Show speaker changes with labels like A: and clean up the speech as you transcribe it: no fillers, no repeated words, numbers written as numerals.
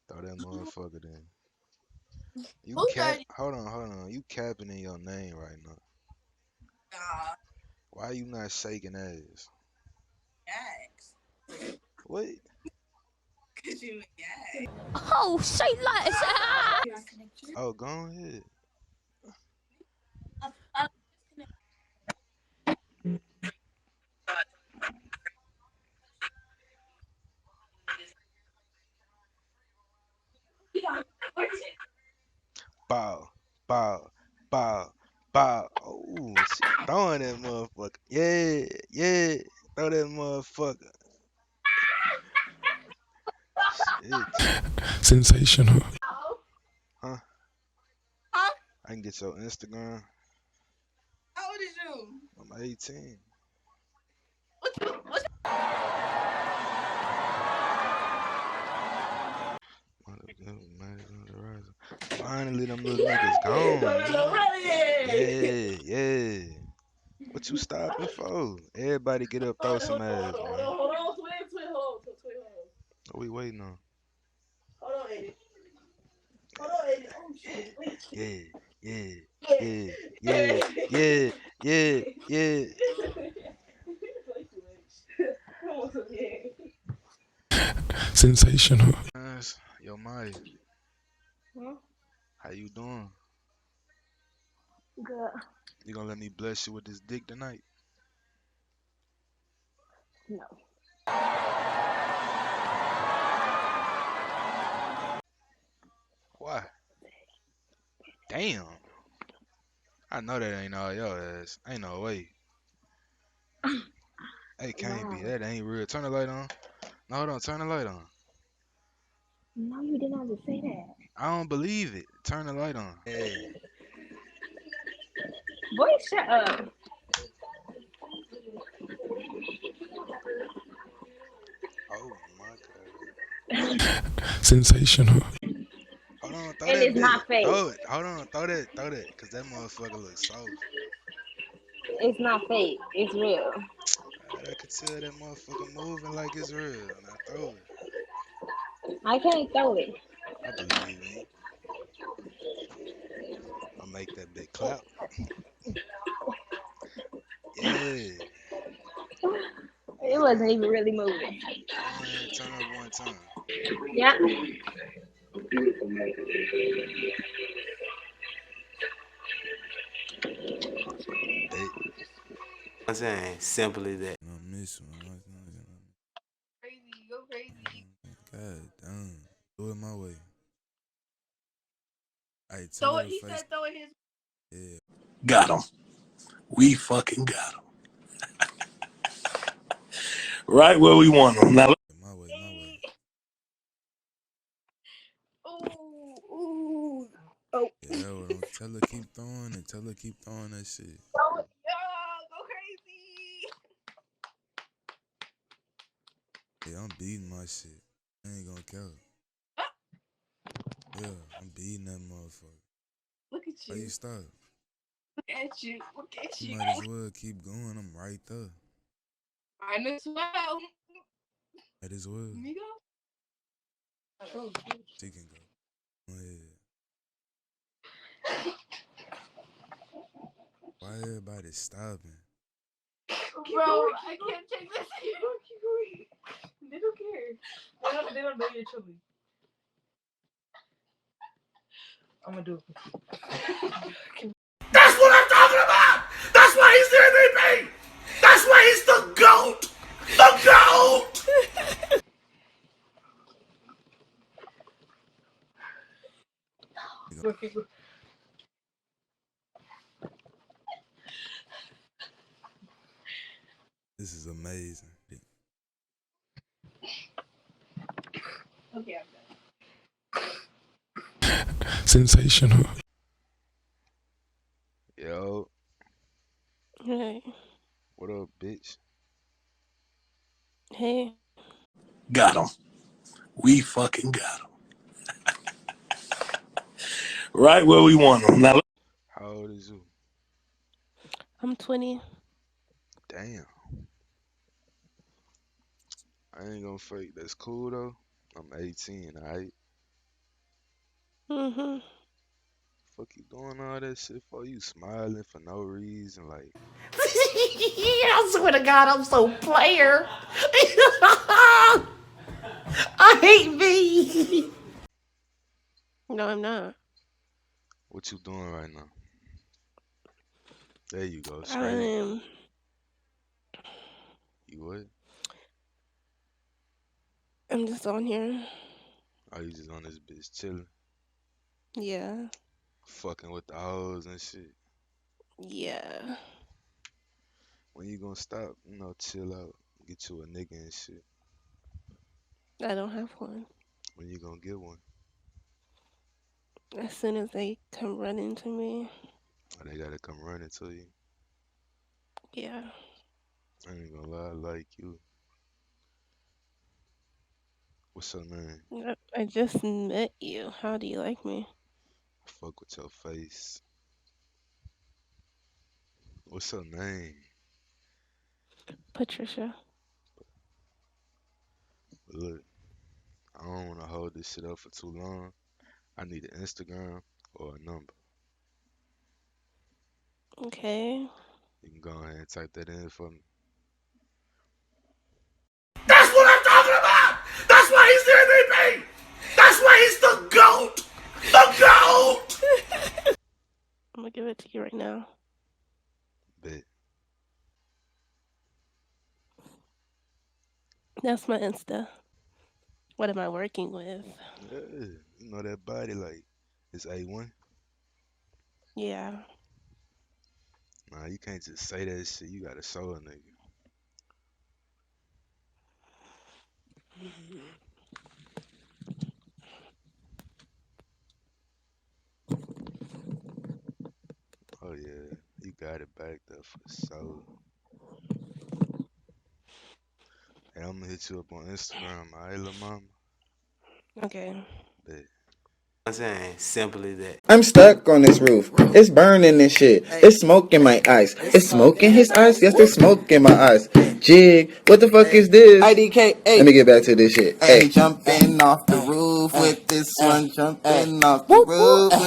A: Throw that motherfucker in. You
B: Who
A: cap.
B: 30?
A: Hold on. You capping in your name right now.
B: Nah,
A: Why you not shaking ass?
B: yaks.
A: What?
B: Cause you a yak.
C: Oh, say less.
A: Oh, go ahead.
B: I
A: Bow, bow, bow, bow. Oh, she throwing that motherfucker. Yeah, yeah. Throw that motherfucker. Shit.
D: Sensational.
A: Huh?
B: Huh?
A: I can get your Instagram.
B: How old is you?
A: I'm 18.
B: What
A: Finally, them little niggas
B: you
A: gone,
B: coming
A: man.
B: already?
A: Yeah, yeah. What you stopping for? Everybody get up, throw some ass, man.
B: Hold on, twin.
A: What we waiting on?
B: Hold on, Eddie. Hold on, Eddie. Oh shit.
A: Yeah, yeah,
B: Yeah.
A: yeah, yeah, yeah, yeah, yeah.
B: Come on, yeah.
D: Sensational.
A: Yo, Maya,
B: Huh?
A: how you doing?
B: Good.
A: You gonna let me bless you with this dick tonight?
B: No.
A: Why? Damn. I know that ain't all your ass. Ain't no way. Hey, can't be.
B: No.
A: That ain't real. Turn the light on. No, hold on. Turn the light on.
B: No, you did not just say that.
A: I don't believe it. Turn the light on. Hey.
B: Boy, shut up.
A: Oh my god.
D: Sensational.
A: Hold on. Throw
B: And
A: that
B: it's
A: bit.
B: not fake.
A: Throw it. Hold on. Throw that. Throw that. Cause that motherfucker looks soft.
B: It's not fake. It's real.
A: I could tell that motherfucker moving like it's real. Now throw it.
B: I can't throw it.
A: I believe in you. I'll make that bit clap. Yeah.
B: It wasn't even really moving.
A: Man, turn up one time.
B: Yeah.
A: Bet.
E: I'm saying simply that.
A: I miss one.
B: Crazy, go crazy.
A: God damn. Do it my way. Hey, tell
B: Throw
A: her
B: it.
A: to
B: He
A: face.
B: said throw it his.
A: Yeah.
F: Got him. We fucking got him. Right where we want him. Now,
A: My way, my way.
B: Ooh, ooh. Oh.
A: Yeah, well, don't tell her keep throwing it. Tell her keep throwing that shit.
B: Throw it. Yeah, go crazy.
A: Yeah, I'm beating my shit. I ain't gonna count.
B: Ah,
A: Yeah, I'm beating that motherfucker.
B: look at
A: Why you
B: you.
A: stop?
B: Look at you. Look at
A: You
B: you.
A: might as well keep going. I'm right there.
B: Mine as well.
A: Might as well.
B: Let me go. Oh,
A: She can go. Go ahead. Why everybody stopping?
B: bro, I can't take this. Keep going. They don't care. They don't know you're chubby. I'm gonna do it.
F: that's what I'm talking about. That's why he's the MVP. That's why he's the GOAT. The GOAT.
B: Okay, go.
A: This is amazing.
B: Okay, I'm
D: Sensational.
A: Yo,
C: Hey,
A: what up, bitch?
C: hey.
F: Got him. We fucking got him. Right where we want him. Now,
A: How old is you?
C: I'm 20.
A: Damn. I ain't gonna fake. That's cool though. I'm 18, alright?
C: Mhm.
A: Fuck you doing all that shit for? You smiling for no reason, like
F: I swear to God, I'm so player. I hate me.
C: No, I'm not.
A: what you doing right now? There you go, straight.
C: I'm.
A: You what?
C: I'm just on here.
A: Are you just on this bitch chilling,
C: Yeah.
A: fucking with the hoes and shit?
C: Yeah.
A: When you gonna stop? Chill out, get you a nigga and shit.
C: I don't have one.
A: When you gonna get one?
C: As soon as they come running to me.
A: Or they gotta come running to you?
C: Yeah.
A: I ain't gonna lie, I like you. What's your name?
C: I just met you. How do you like me?
A: Fuck with your face. What's your name?
C: Patricia.
A: Look, I don't wanna hold this shit up for too long. I need an Instagram or a number.
C: Okay.
A: You can go ahead and type that in for me.
F: That's what I'm talking about. That's why he's the MVP. That's why he's the GOAT. The GOAT.
C: I'm gonna give it to you right now.
A: Bet.
C: That's my Insta. What am I working with?
A: Yeah, you know that body like it's A1.
C: Yeah.
A: Nah, you can't just say that shit. You gotta show a nigga. Oh yeah, you got it back there for sure. Hey, I'm gonna hit you up on Instagram. Alright, little mama.
C: Okay.
A: Bet.
E: I'm saying simply that.
G: I'm stuck on this roof. It's burning and shit. It's smoking my eyes. It's smoking his eyes. Yes, there's smoke in my eyes. Jig, what the fuck is this? IDK. Let me get back to this shit. Hey, jumping off the roof with this one, jumping off the roof.